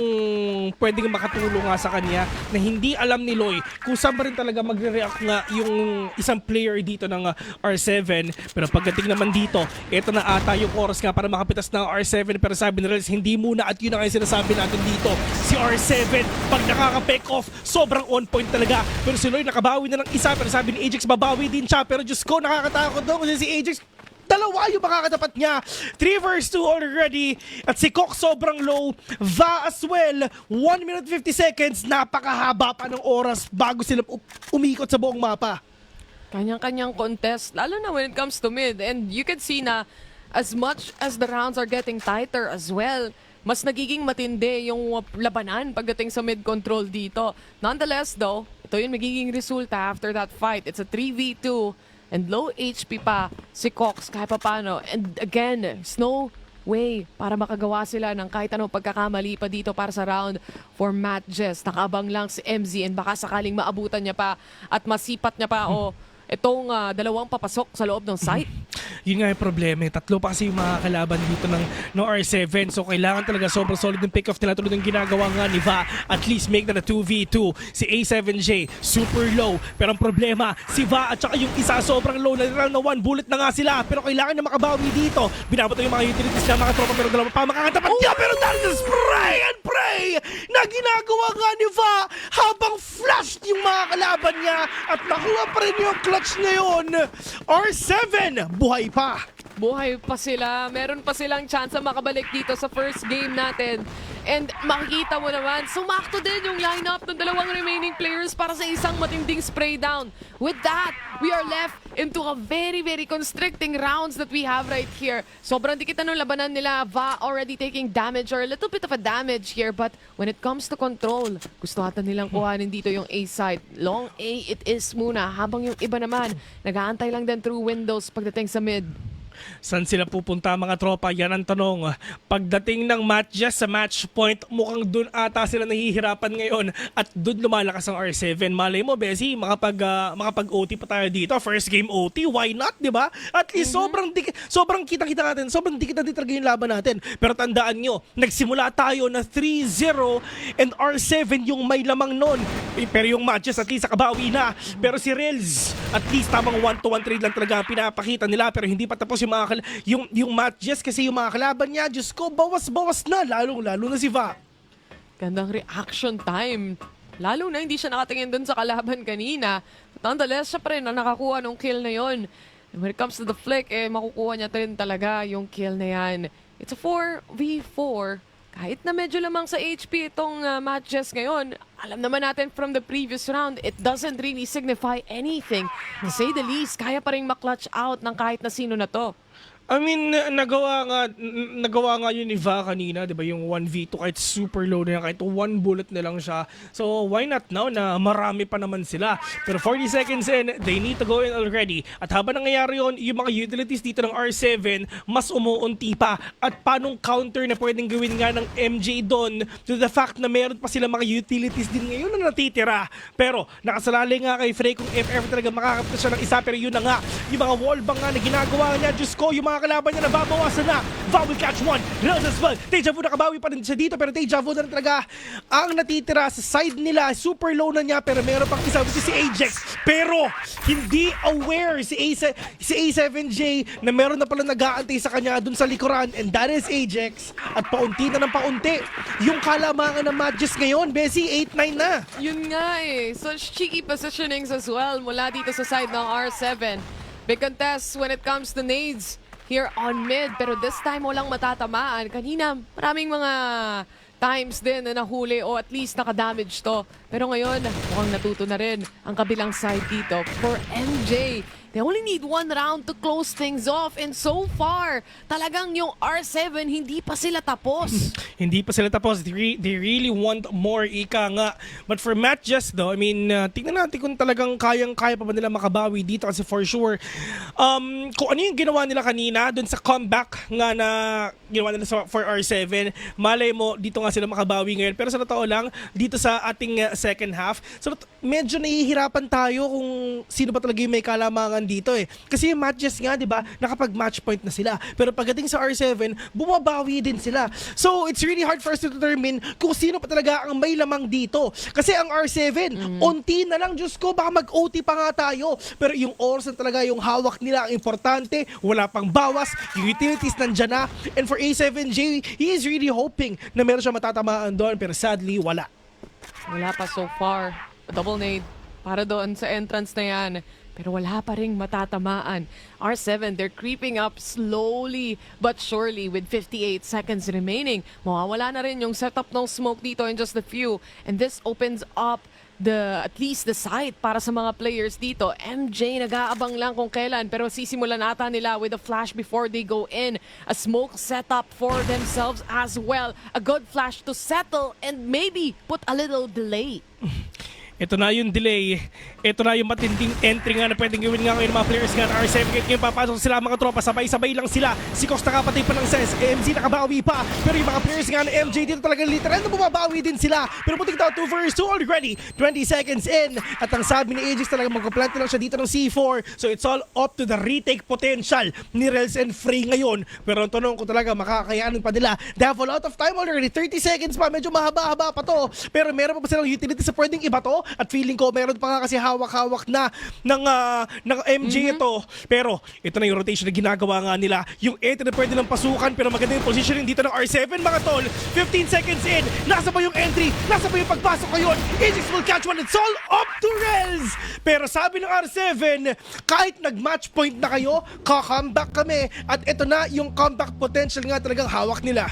S1: pwedeng makatulong nga sa kanya na hindi alam ni Loy kung saan ba rin talaga magre-react nga yung isang player dito ng R7. Pero pagdating naman dito, eto na ata yung oras nga para makapitas ng R7. Pero sabi ni Rels, hindi muna at yun ang sinasabi natin dito. Si R7, pag nakaka-pick off, sobrang on point talaga. Pero si Loy nakabawi na ng isa. Pero sabi ni Ajax, babawi din siya. Pero Diyos ko, nakakatakot daw kasi si Ajax, dalawa yung makakatapat niya. 3 vs 2 already. At si Cox sobrang low. Va as well. 1 minute 50 seconds. Napakahaba pa ng oras bago sila umikot sa buong mapa.
S2: Kanyang-kanyang contest, lalo na when it comes to mid. And you can see na as much as the rounds are getting tighter as well, mas nagiging matindi yung labanan pagdating sa mid control dito. Nonetheless though, ito yung magiging resulta after that fight. It's a 3v2 and low HP pa si Cox kahit pa paano. And again, no way para makagawa sila ng kahit anong pagkakamali pa dito para sa round for Matt Jess. Nakaabang lang si MZ and baka sakaling maabutan niya pa at masipat niya pa o itong dalawang papasok sa loob ng site.
S1: Yun nga yung problema. Tatlo pa kasi yung mga kalaban dito ng R7. So kailangan talaga sobrang solid yung pick-off nila tulad ng ginagawa nga ni Va. At least make that a 2v2. Si A7J, super low. Pero ang problema, si Va at saka yung isa sobrang low. Literal na 1 bullet na nga sila. Pero kailangan na makabawi dito. Binabato yung mga utilities na mga tropa pero dalawa pa makakatapat niya. Pero that is spray and pray na ginagawa nga ni Va habang flashed yung mga kalaban niya. At nakuha pa rin yung clutch ngayon. R7, buhay pa.
S2: Buhay pa sila. Meron pa silang chance na makabalik dito sa first game natin. And makikita mo naman, sumakto din yung lineup ng dalawang remaining players para sa isang matinding spray down. With that, we are left into a very, very constricting rounds that we have right here. Sobrang dikit na ng labanan nila. Va already taking damage or a little bit of a damage here. But when it comes to control, gusto ata nilang kuhanin dito yung A side. Long A it is muna. Habang yung iba naman, nag-aantay lang din through windows pagdating sa mid.
S1: Saan sila pupunta mga tropa? Yan ang tanong. Pagdating ng matches sa match point, mukhang dun ata sila nahihirapan ngayon at dun lumalakas ang R7. Malay mo, Bessie, makapag-OT pa tayo dito. First game OT, why not, di ba? At least sobrang kita-kita natin, sobrang dikit natin talaga yung laban natin. Pero tandaan nyo, nagsimula tayo na 3-0 and R7 yung may lamang nun. Pero yung matches at least nakabawi na. Pero si Rels, at least tamang 1-to-1 trade lang talaga ang pinapakita nila pero hindi pa tapos yung matches kasi yung mga kalaban niya, Diyos ko, bawas-bawas na, lalo na si Va.
S2: Gandang reaction time. Lalo na hindi siya nakatingin dun sa kalaban kanina. Nonetheless, siya pa rin na nakakuha ng kill na yon. And when it comes to the flick, makukuha niya rin talaga yung kill na yan. It's a 4v4. Kahit na medyo lamang sa HP itong matches ngayon, alam naman natin from the previous round, it doesn't really signify anything. To say the least, kaya pa rin maklatch out ng kahit na sino na to.
S1: I mean, nagawa nga yun ni Va kanina, di ba? Yung 1v2 kahit super low na yan, kahit 1 bullet na lang siya. So, why not now na marami pa naman sila? Pero 40 seconds in, they need to go in already. At habang nangyayari yun, yung mga utilities dito ng R7, mas umuunti pa. At panong counter na pwedeng gawin nga ng MJ doon to the fact na meron pa sila mga utilities din ngayon na natitira. Pero, nakasalali nga kay Frey kung if ever talaga makakapit siya ng isa. Pero yun na nga, yung mga wallbang nga na ginagawa niya, Diyos ko, yung mga kalaban niya nababawasan na. Va will catch one. Rels as well. Deja Vu nakabawi pa rin siya dito pero Deja Vu na rin talaga ang natitira sa side nila. Super low na niya pero meron pang isa which is si Ajax. Pero hindi aware si A7J na meron na pala nag-aantay sa kanya dun sa likuran and that is Ajax. At paunti na ng paunti yung kalamangan ng matches ngayon. Bessie, 8-9 na.
S2: Yun nga So, cheeky positionings as well mula dito sa side ng R7. Big contest when it comes to nades. here on mid. Pero this time walang matatamaan. Kanina maraming mga times din na nahuli o at least nakadamage to. Pero ngayon, mukhang natuto na rin ang kabilang side dito for MJ. They only need 1 round to close things off. And so far, talagang yung R7, hindi pa sila tapos.
S1: Hindi pa sila tapos. They really want more, ika nga. But for matches though, I mean, tingnan natin kung talagang kaya pa ba nila makabawi dito kasi for sure. Kung ano yung ginawa nila kanina dun sa comeback nga na ginawa nila for R7, malay mo, dito nga sila makabawi ngayon. Pero sa totoo lang, dito sa ating second half, so medyo nahihirapan tayo kung sino ba talaga yung may kalamangan dito eh. Kasi yung matches nga, di ba, nakapag-match point na sila. Pero pagdating sa R7, bumabawi din sila. So, it's really hard for us to determine kung sino pa talaga ang may lamang dito. Kasi ang R7, unti na lang, Diyos ko, baka mag-OT pa nga tayo. Pero yung oras na talaga, yung hawak nila, ang importante, wala pang bawas, yung utilities nandyan na. And for A7J, he is really hoping na meron siya matatamaan doon. Pero sadly, wala.
S2: Wala pa so far. Double nade para doon sa entrance na yan. Pero wala pa ring matatamaan. R7, they're creeping up slowly but surely with 58 seconds remaining. Mawawala na rin yung setup ng smoke dito in just a few. And this opens up at least the site para sa mga players dito. MJ nag-aabang lang kung kailan pero sisimulan ata nila with a flash before they go in. A smoke setup for themselves as well. A good flash to settle and maybe put a little delay.
S1: Ito na yung delay. Ito na yung matinding entry nga na pwedeng gawin nga ngayon mga players nga ng R7. Ngayon papasok sila mga tropa. Sabay-sabay lang sila. Si Cox nakapatay pa ng Ses. MZ nakabawi pa. Pero yung mga players nga ng MJ dito talaga literal na bumabawi din sila. Pero putik daw 2 vs 2 already. 20 seconds in. At ang sabi ni Aegis talaga magka-plant lang siya dito ng C4. So it's all up to the retake potential ni Rels and Frey ngayon. Pero ang tanong ko talaga makakayanin pa nila. They have a lot of time already. 30 seconds pa. Medyo mahaba-haba pa to. Pero meron pa ba silang utility sa pwedeng iba to? At feeling ko meron pa nga kasi hawak-hawak na ng MJ ito. Pero ito na yung rotation na ginagawa nga nila. Yung 8 na pwede lang pasukan pero maganda yung positioning dito ng R7 mga tol. 15 seconds in. Nasa ba yung entry? Nasa ba yung pagpasok ngayon? Aegis will catch one. It's all up to Rels. Pero sabi ng R7, kahit nag-match point na kayo, ka-comeback kami. At ito na yung comeback potential nga talagang hawak nila.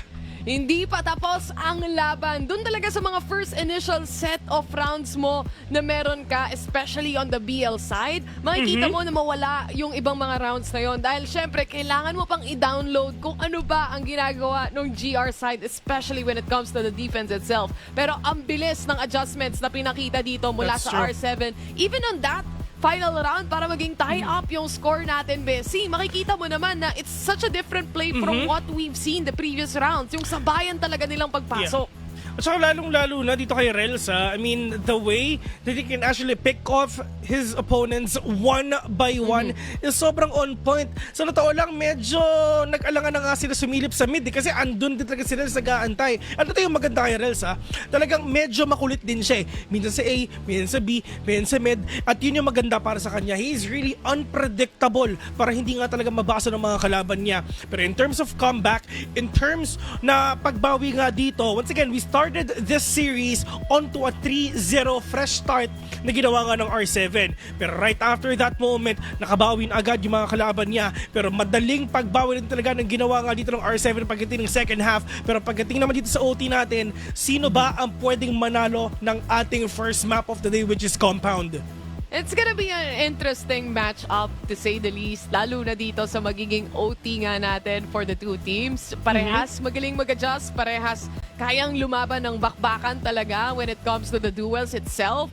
S2: Hindi pa tapos ang laban. Doon talaga sa mga first initial set of rounds mo na meron ka, especially on the BL side, makikita mo na mawala yung ibang mga rounds na yon. Dahil syempre, kailangan mo pang i-download kung ano ba ang ginagawa ng GR side, especially when it comes to the defense itself. Pero ang bilis ng adjustments na pinakita dito mula
S1: That's
S2: sa
S1: true.
S2: R7, even on that final round para maging tie-up yung score natin, Bessie. Makikita mo naman na it's such a different play from what we've seen the previous rounds. Yung sabayan talaga nilang pagpasok.
S1: At saka lalong-lalo na dito kay Rels, I mean, the way that he can actually pick off his opponents one by one is sobrang on point. Sa totoo lang, medyo nag-alangan na nga sila sumilip sa mid kasi andun din talaga sila sa nag-aantay. At ito yung maganda kay Rels, talagang medyo makulit din siya eh. Minsan sa A, minsan sa B, minsan sa mid. At yun yung maganda para sa kanya. He is really unpredictable para hindi nga talaga mabasa ng mga kalaban niya. Pero in terms of comeback, in terms na pagbawi nga dito, once again, we started this series onto a 3-0 fresh start na ginawa nga ng R7. Pero right after that moment, nakabawin agad yung mga kalaban niya. Pero madaling pagbawi rin talaga ng ginawa nga dito ng R7 pagdating ng second half. Pero pagdating naman dito sa OT natin, sino ba ang pwedeng manalo ng ating first map of the day, which is Compound?
S2: It's gonna be an interesting match-up to say the least, lalo na dito sa magiging OT nga natin for the two teams. Parehas magaling mag-adjust, parehas kayang lumaban ng bakbakan talaga when it comes to the duels itself.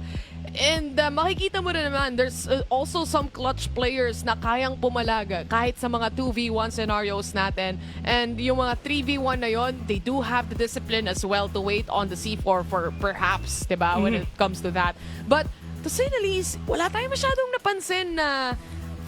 S2: And makikita mo na naman, there's also some clutch players na kayang pumalaga kahit sa mga 2v1 scenarios natin. And yung mga 3v1 na yon, they do have the discipline as well to wait on the C4 for perhaps, diba, when it comes to that. But to say the least, wala tayong masyadong napansin na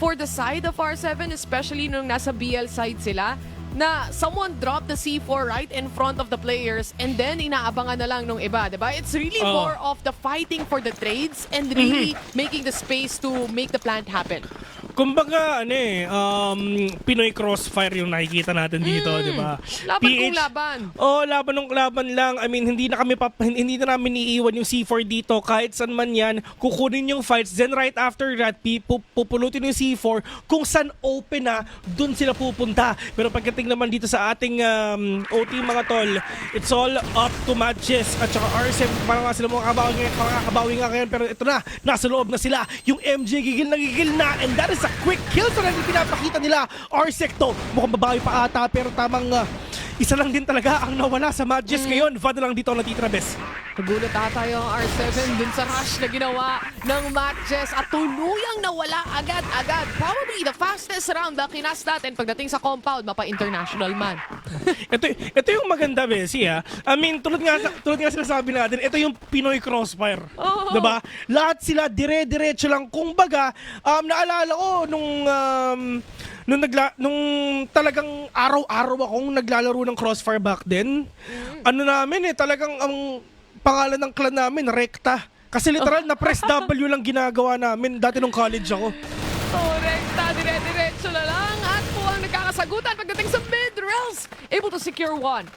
S2: for the side of R7, especially nung nasa BL side sila, na someone dropped the C4 right in front of the players and then inaabangan na lang nung iba, diba? It's really more of the fighting for the trades and really making the space to make the plant happen.
S1: Kumbaga, Pinoy Crossfire yung nakikita natin dito, di ba?
S2: Laban kung laban.
S1: Laban ng laban lang. I mean, hindi na namin iiwan yung C4 dito kahit saan man yan. Kukunin yung fights. Then right after that, pupulutin yung C4. Kung saan open na, dun sila pupunta. Pero pagdating naman dito sa ating OT mga tol, it's all up to matches. At saka R7, parang nga sila makakabawi nga ngayon. Pero ito na, nasa loob na sila. Yung MJ gigil na. And that is a quick kill. So lang yung pinapakita nila. R-Secto, mukhang babae pa ata. Pero tamang isa lang din talaga ang nawala sa matches ngayon. Vada lang dito natitira, Bes.
S2: Nagulat ata yung R7 dun sa rush na ginawa ng matches at tuluyang nawala agad-agad. Probably the fastest round na kinas natin pagdating sa compound, mapa-international man.
S1: ito yung maganda, Bessie, ha? I mean, tulad nga sinasabi natin, ito yung Pinoy Crossfire.
S2: Oh.
S1: Diba? Lahat sila dire-diretso lang. Kung baga, naalala ko nung talagang araw-araw akong naglalaro ng Crossfire back then, talagang ang pangalan ng clan namin, Rekta. Kasi literal, na press W lang ginagawa namin dati nung college ako.
S2: So, Rekta, dire-diretso na lang at po ang nagkakasagutan pagdating sa mid-rails. Able to secure one.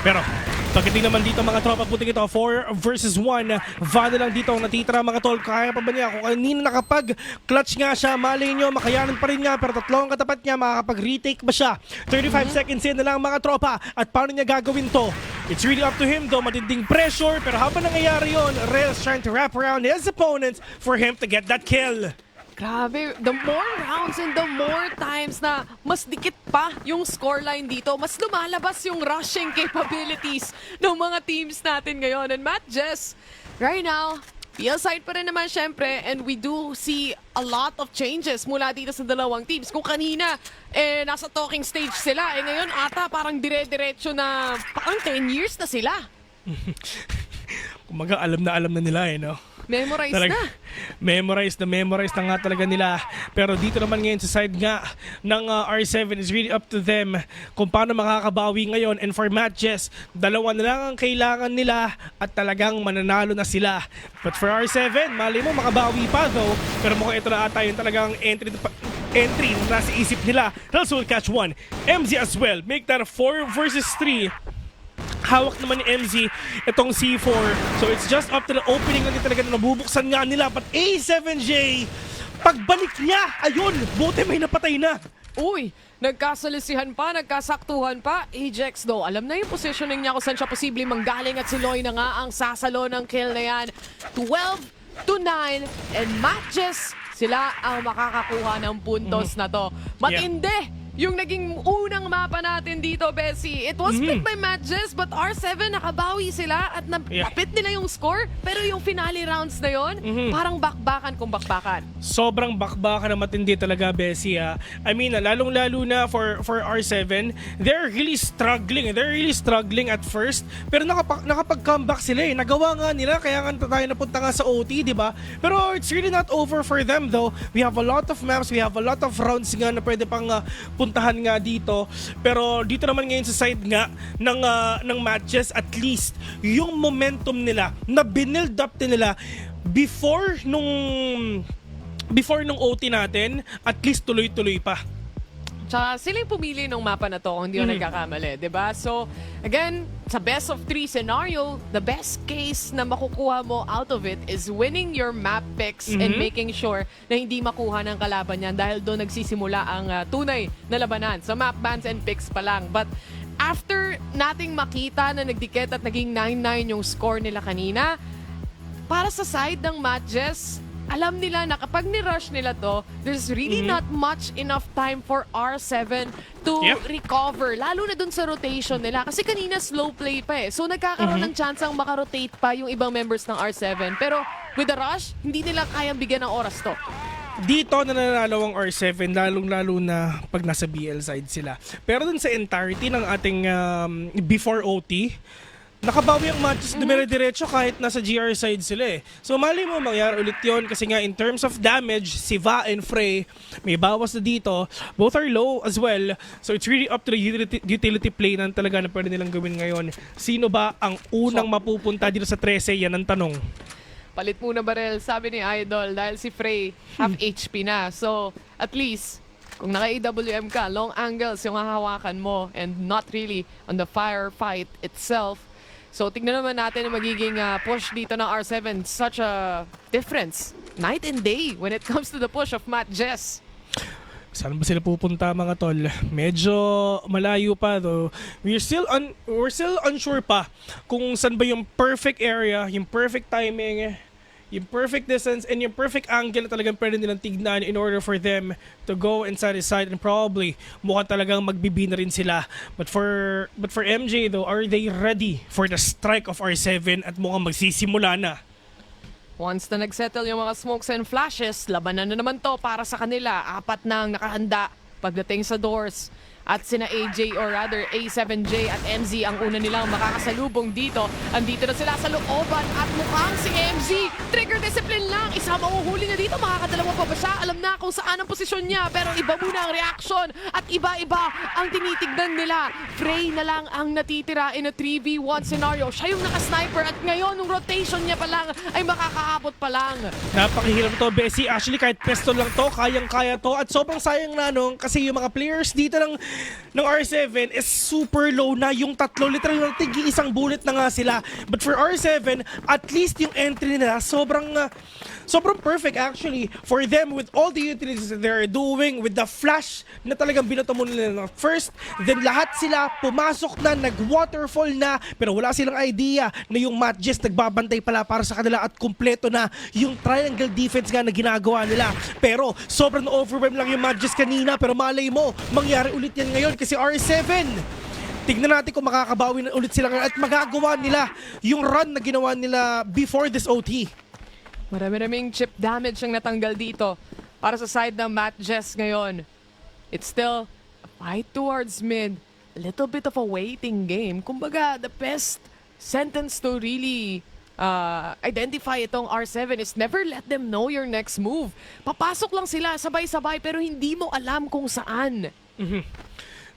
S1: Pero, pagdating naman dito mga tropa, puting ito, 4 versus 1. Vada lang dito ang natitira mga tol. Kaya pa ba niya? Kung kanina nakapag-clutch nga siya, malay nyo, makayanan pa rin niya. Pero tatlong katapat niya, makakapag-retake ba siya? 35 seconds in na lang mga tropa. At paano niya gagawin to? It's really up to him though, matinding pressure. Pero habang nangyayari yun, Rails trying to wrap around his opponents for him to get that kill.
S2: Grabe, the more rounds and the more times na mas dikit pa yung scoreline dito, mas lumalabas yung rushing capabilities ng mga teams natin ngayon. And Matt Jess, right now, PL side pa rin naman syempre, and we do see a lot of changes mula dito sa dalawang teams. Kung kanina, nasa talking stage sila, ngayon ata parang dire-diretso na, parang 10 years na sila.
S1: Kumaga, alam na nila no?
S2: Memorize na.
S1: Memorize na nga talaga nila. Pero dito naman ngayon sa side nga ng R7, is really up to them kung paano makakabawi ngayon. And for matches, dalawa na lang ang kailangan nila at talagang mananalo na sila. But for R7, mali mo makabawi pa though. Pero mukhang ito na ata yung talagang entry na nasa isip nila. They'll will catch one. MZ as well. Make that a 4 versus 3. Hawak naman ni MZ itong C4. So it's just up to the opening na talaga na nabubuksan nga nila. But A7J, pagbalik niya, ayun, buti may napatay na.
S2: Uy, nagkasalisihan pa, nagkasaktuhan pa. Ajax though, alam na yung positioning niya kung saan siya posibleng manggaling at si Loy na nga ang sasalo ng kill na yan. 12-9 and matches, sila ang makakakuha ng puntos na to. Matindi! Yung naging unang mapa natin dito, Bessie. It was split by matches, but R7 nakabawi sila at napit nila yung score. Pero yung finale rounds na yon, parang bakbakan kung bakbakan.
S1: Sobrang bakbakan na matindi talaga, Bessie. I mean, lalong-lalo na for R7, they're really struggling at first. Pero nakapag-comeback sila eh. Nagawa nga nila, kaya nga tayo napunta nga sa OT, di ba? Pero it's really not over for them though. We have a lot of maps, we have a lot of rounds nga na pwede pang puntahan nga dito. Pero dito naman ngayon sa side nga ng matches, at least yung momentum nila na binild up nila before nung OT natin, at least tuloy-tuloy pa.
S2: Tsaka sila yung pumili ng mapa na to kung hindi ko nagkakamali, diba? So, again, sa best of 3 scenario, the best case na makukuha mo out of it is winning your map picks and making sure na hindi makuha ng kalaban yan dahil doon nagsisimula ang tunay na labanan. Sa map bans and picks pa lang. But after nating makita na nagdikit at naging 9-9 yung score nila kanina, para sa side ng matches, alam nila na kapag ni-rush nila to, there's really not much enough time for R7 to recover. Lalo na dun sa rotation nila. Kasi kanina slow play pa eh. So nagkakaroon ng chance ang makarotate pa yung ibang members ng R7. Pero with the rush, hindi nila kayang bigyan ng oras to.
S1: Dito nananalo ang R7, lalong-lalo na pag nasa BL side sila. Pero dun sa entirety ng ating before OT, nakabawi ang matches dumire-diretso kahit nasa GR side sila eh. So mali mo mangyari ulit yon kasi nga in terms of damage, si Va and Frey may bawas na dito. Both are low as well. So it's really up to the utility play na talaga na pwede nilang gawin ngayon. Sino ba ang unang mapupunta dito sa 13? Yan ang tanong.
S2: palit muna barel, sabi ni Idol, dahil si Frey half HP na. So, at least, kung naka-AWM ka, long angles yung hahawakan mo and not really on the firefight itself. So, tignan naman natin ang magiging push dito ng R7. Such a difference, night and day, when it comes to the push of Matt Jess.
S1: Saan ba sila pupunta mga tol? Medyo malayo pa though. We're still unsure pa kung saan ba yung perfect area, yung perfect timing, yung perfect distance, and yung perfect angle na talagang pwede nilang tignan in order for them to go inside his side, and probably mukhang talagang magbibi na rin sila. But for MJ though, are they ready for the strike of R7 at mukhang magsisimula na?
S2: Once na nagsettle yung mga smokes and flashes, labanan na naman to para sa kanila. 4 nang nakahanda pagdating sa doors. At sina AJ or rather A7J at MZ ang una nilang makakasalubong dito. Andito na sila sa looban at mukhang si MZ trigger discipline lang. Isa mahuhuli na dito, makakadalawa pa ba siya? Alam na kung saan ang posisyon niya, pero iba muna ang reaction at iba-iba ang tinitignan nila. Frey na lang ang natitira in a 3v1 scenario. Siya yung naka-sniper at ngayon yung rotation niya pa lang ay makakaabot pa lang.
S1: Napakahirap to, Bessie. Actually, kahit pistol lang to, kayang-kaya to. At sobrang sayang na nung kasi yung mga players dito ng R7 is super low na. Yung tatlo, literal tigi isang bullet na nga sila. But for R7, at least yung entry nila, sobrang perfect actually for them with all the utilities that they're doing, with the flash na talagang binato mo nila na first, then lahat sila pumasok na, nag-waterfall na, pero wala silang idea na yung Matt Jess nagbabantay pala para sa kanila at kumpleto na yung triangle defense nga na ginagawa nila. Pero sobrang overwhelmed lang yung Matt Jess kanina, pero malay mo, mangyari ulit yan ngayon kasi R7. Tignan natin kung makakabawi na ulit sila at magagawa nila yung run na ginawa nila before this OT.
S2: Marami-raming chip damage ang natanggal dito para sa side ng Matt Jess ngayon. It's still a fight towards mid. A little bit of a waiting game. Kumbaga, the best sentence to really identify itong R7 is never let them know your next move. Papasok lang sila sabay-sabay pero hindi mo alam kung saan.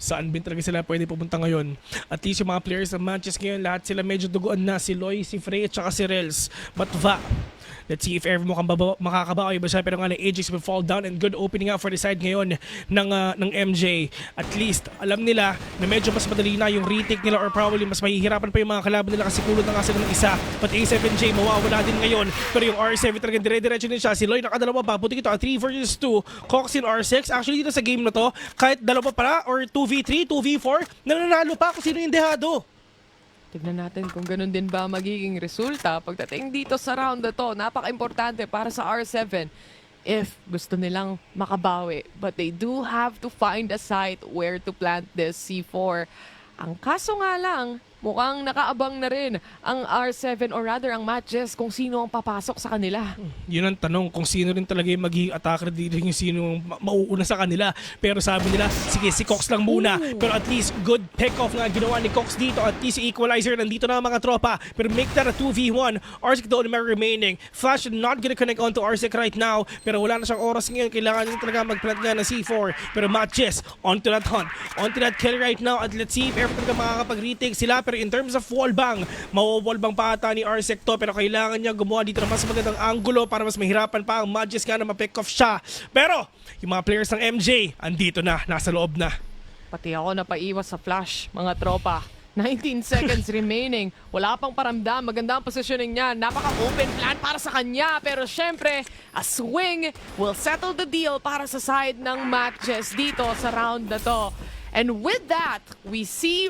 S1: Saan din talaga sila pwede pupunta ngayon. At least yung mga players ng Manchester ngayon, lahat sila medyo duguan na. Si Loy, si Frey, at saka si Rels. But let's see if ever makakabawi ba siya. Pero nga na Ajax will fall down, and good opening out for the side ngayon ng MJ. At least, alam nila na medyo mas madali na yung retake nila, or probably mas mahihirapan pa yung mga kalaban nila kasi kulot na nga sila ng isa. But A7J mawawala din ngayon. Pero yung R7 talagang dire-diretso din siya. Si Loy nakadalawa pa. Puti ito, 3 versus 2. Cox in R6. Actually dito sa game na to, kahit dalawa para or 2v3, 2v4, nananalo pa kung sino yung dehado.
S2: Tignan natin kung ganun din ba magiging resulta pagdating dito sa round na to. Napaka-importante para sa R7 if gusto nilang makabawi. But they do have to find a site where to plant this C4. Ang kaso nga lang, mukhang nakaabang na rin ang R7 or rather ang Matt Jess kung sino ang papasok sa kanila.
S1: Yun ang tanong, kung sino rin talaga yung magiging attacker dito, yung sino mauuna sa kanila. Pero sabi nila, sige, si Cox lang muna. Pero at least, good pick-off nga ginawa ni Cox dito. At least equalizer, nandito na ang mga tropa. Pero make that a 2v1. Arsik the only remaining. Flash not gonna connect onto Arsik right now. Pero wala na siyang oras ngayon. Kailangan niya talaga mag-plant nga ng C4. Pero Matt Jess, onto that hunt. Onto that kill right now. At let's see if ever talaga makakapag-retake sila. Pero in terms of wallbang, mawawallbang pa ata ni Arsik to, pero kailangan niya gumawa dito ng mas magandang angulo para mas mahirapan pa ang Magis nga na ma-pick off siya. Pero yung mga players ng MJ andito na, nasa loob na.
S2: Pati ako napaiwas sa flash, mga tropa. 19 seconds remaining. Wala pang paramdam. Maganda ang positioning niya. Napaka-open plan para sa kanya. Pero syempre, a swing will settle the deal para sa side ng Matt Jess dito sa round na to. And with that, we see